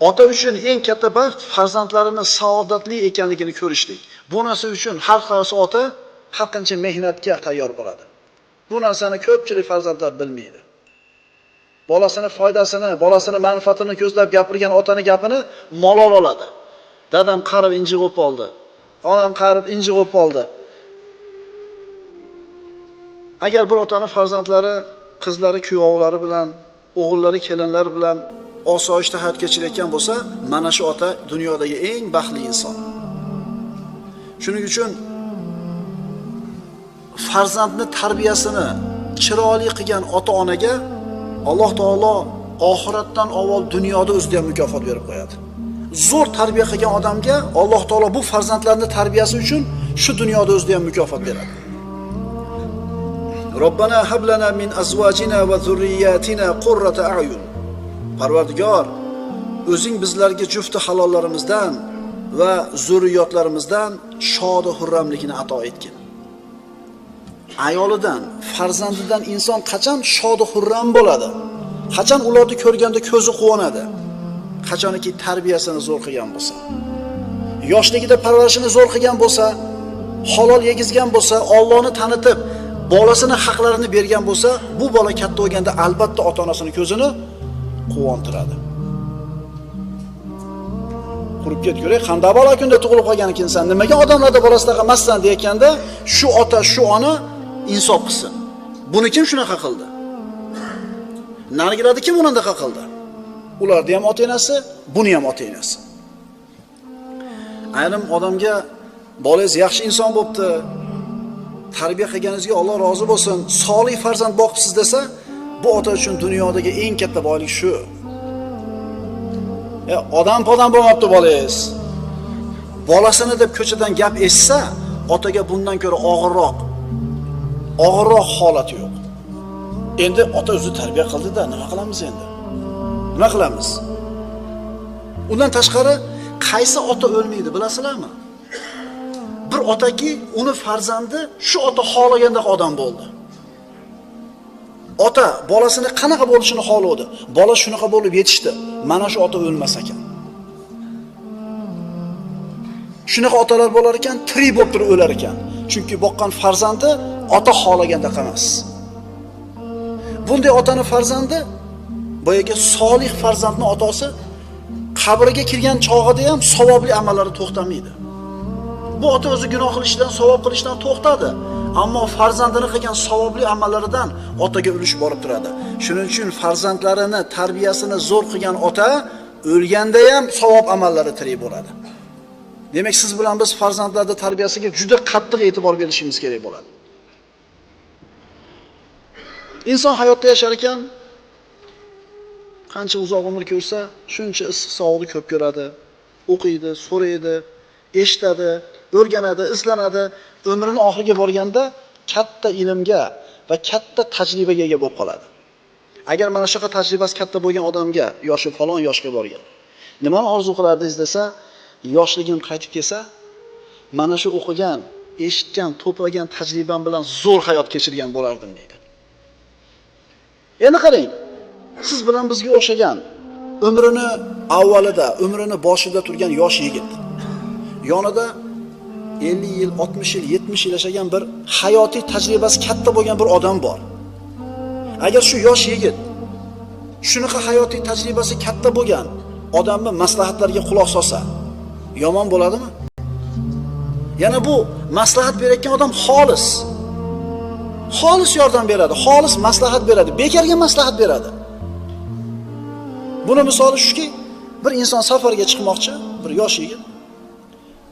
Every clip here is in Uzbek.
Ota uchun eng katta baxt farzandlarini saodatli ekanligini ko'rishlik. Bu narsa uchun har qaysi ota har qancha mehnatga tayyor bo'ladi. Bu narsani ko'pchilik farzandlar bilmaydi. Bolasini foydasini, bolasini manfaatini ko'zlab gapirgan otaning gapini malol oladi. Dadam qarib injiq qoldi. Onam qarib injiq qoldi. Agar bir otaning farzandlari, qizlari kuyovlari bilan, o'g'illari kelinlari bilan osoyishta hayot kechirayotgan bo'lsa, mana shu ota dunyodagi eng baxtli inson. Shuning uchun farzandni tarbiyasini chiroyli qilgan ota-onaga Alloh taolo oxiratdan avval dunyoda o'zida ham mukofot berib qo'yadi. Zo'r tarbiya qilgan odamga Alloh taolo bu farzandlarning tarbiyasi uchun shu dunyoda o'zida ham mukofot beradi. Robbana hab lana min azwajina va zurriyatina qurrata a'yun. Parvardigor, o'zing bizlarga jufti halollarimizdan va zurriyotlarimizdan shod va hurramlikni ato etgin. Ayolidan, farzandidan inson qachon shod va hurram bo'ladi? Qachon ularni ko'rganda ko'zi quvonadi? Qachonki tarbiyasini zo'r qilgan bo'lsa. Yoshligida parvarishini zo'r qilgan bo'lsa, halol yegizgan bo'lsa, Allohni tanitib, bolasini haqlarini bergan bo'lsa, bu bola katta bo'lganda albatta ota-onasining ko'zini quvontiradi. Qurib ketguray, qanday bola kunda tug'ilib qolgan ekansan, nimaga odamlarda bolasida qilmassan deyotganda, shu ota, shu ona insof qilsin. Buni kim shunaqa qildi? Narigilarni kim unaqa qildi? Ularni ham ota-onasi, buni ham ota-onasi. Ayrim odamga bolangiz yaxshi inson bo'libdi, tarbiya qilganingizga Alloh rozi bo'lsin, solih farzand boqibsiz desa, bu ota uchun dunyodagi eng katta boylik shu. Odam-podam bo'lmabdi bolangiz. Bolasini deb ko'chadan gap eshitsa, otaga bundan ko'ra og'irroq holat yo'q. Endi ota o'zi tarbiya qildi-da, nima qilamiz endi? Nima qilamiz? Undan tashqari qaysi ota o'lmaydi, bilasizlarmi? Bir otaki uni farzandi shu ota xohlagandek odam bo'ldi. Ota bolasini qanaqa bo'lishini xohlaydi. Bola shunaqa bo'lib yetishdi. Mana shu ota o'lmas ekan. Shunaqa otalar bo'lar ekan, tirik bo'lib turib o'lar ekan. Chunki boqqan farzandi ota xohlagandek emas. Bunday otaning farzandi boyaga solih farzandning otasi qabriga kirgan chog'ida ham savobli amallari to'xtamaydi. Bu ota o'zi gunoh qilishdan, savob qilishdan to'xtadi, ammo farzandini qilgan savobli amallaridan otaga ulush borib turadi. Shuning uchun farzandlarini tarbiyasini zo'r qilgan ota o'lganda ham savob amallari tirik bo'ladi. Demak, siz bilan biz farzandlarning tarbiyasiga juda qattiq e'tibor berishimiz kerak bo'ladi. Inson hayotda yashar ekan, qancha uzoq umr ko'rsa, shuncha issiq sovuqni ko'p ko'radi, o'qiydi, so'raydi, eshitadi, o'rganadi, izlanadi. Umrining oxiriga borganda katta ilmga va katta tajribaga ega bo'lib qoladi. Agar mana shunaqa tajribasi katta bo'lgan odamga, yoshi falon yoshga borgan, nimani orzu qilardingiz desa, yoshligim qaytib kelsa, mana shu o'qigan, eshitgan, to'plagan tajribam bilan zo'r hayot kechirgan bo'lardim deydi. Endi qarang, siz bilan bizga o'xshagan umrini avvalida, umrini boshida turgan yosh yigit, yonida 50 yil, 60 yil, 70 yil yashagan bir hayotiy tajribasi katta bo'lgan bir odam bor. Agar shu yosh yigit shunaqa hayotiy tajribasi katta bo'lgan odamning maslahatlariga quloq solsa, yomon bo'ladimi? Yana bu maslahat berayotgan odam xolis yordam beradi, xolis maslahat beradi, bekorga maslahat beradi. Buni misoli shuki, bir inson safarga chiqmoqchi, bir yosh yigit,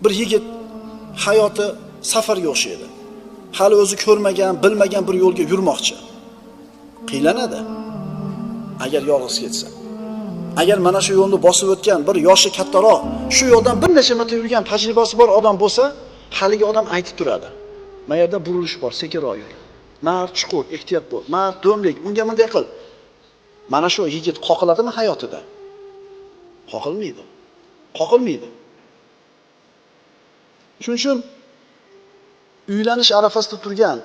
bir yigit hayoti safarga o'xshaydi. Hali o'zi ko'rmagan, bilmagan bir yo'lga yurmoqchi. Qiylanadi. Agar yolg'iz ketsa. Agar mana shu yo'lni bosib o'tgan bir yoshi kattaroq, shu yo'ldan bir necha marta yurgan tajribasi bor odam bo'lsa, haligi odam aytib turadi. Mana yerda burilish bor, sekinroq yur. Mard chuqur, ehtiyot bo'l. Mard do'mlik, unga bunday qil. Mana shu yigit qoqiladimi hayotida? Qoqilmaydi. Shuning uchun uylanish arafasida turgan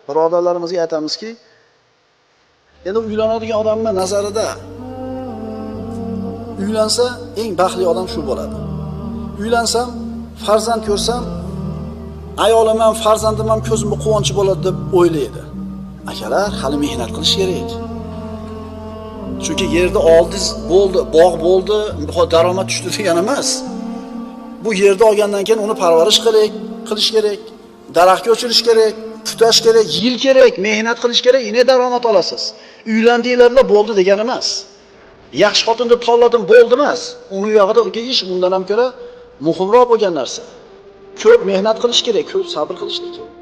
birodarlarimizga aytamizki, endi uylanadigan odamning nazarida uylansa eng baxtli odam shu bo'ladi. Uylansam, farzand ko'rsam, ayolim ham, farzandim ham ko'zimga quvonchi bo'ladi deb o'ylaydi. Akalar, hali mehnat qilish kerak. Chunki yerda oldingiz bo'ldi, bog' bo'ldi, daromad tushdi degan emas. Bu yerda olgandan keyin uni parvarish qilish kerak, daraxtga o'chirish kerak, tutash kerak, yil kerak, mehnat qilish kerak, yana daromad olasiz. Uylandinglarlar bo'ldi degan emas. Yaxshi xotin deb tanladim bo'ldi emas. Uni yog'ida ish undan ham ko'ra muhimroq bo'lgan narsa. Ko'p mehnat qilish kerak, ko'p sabr qilish kerak.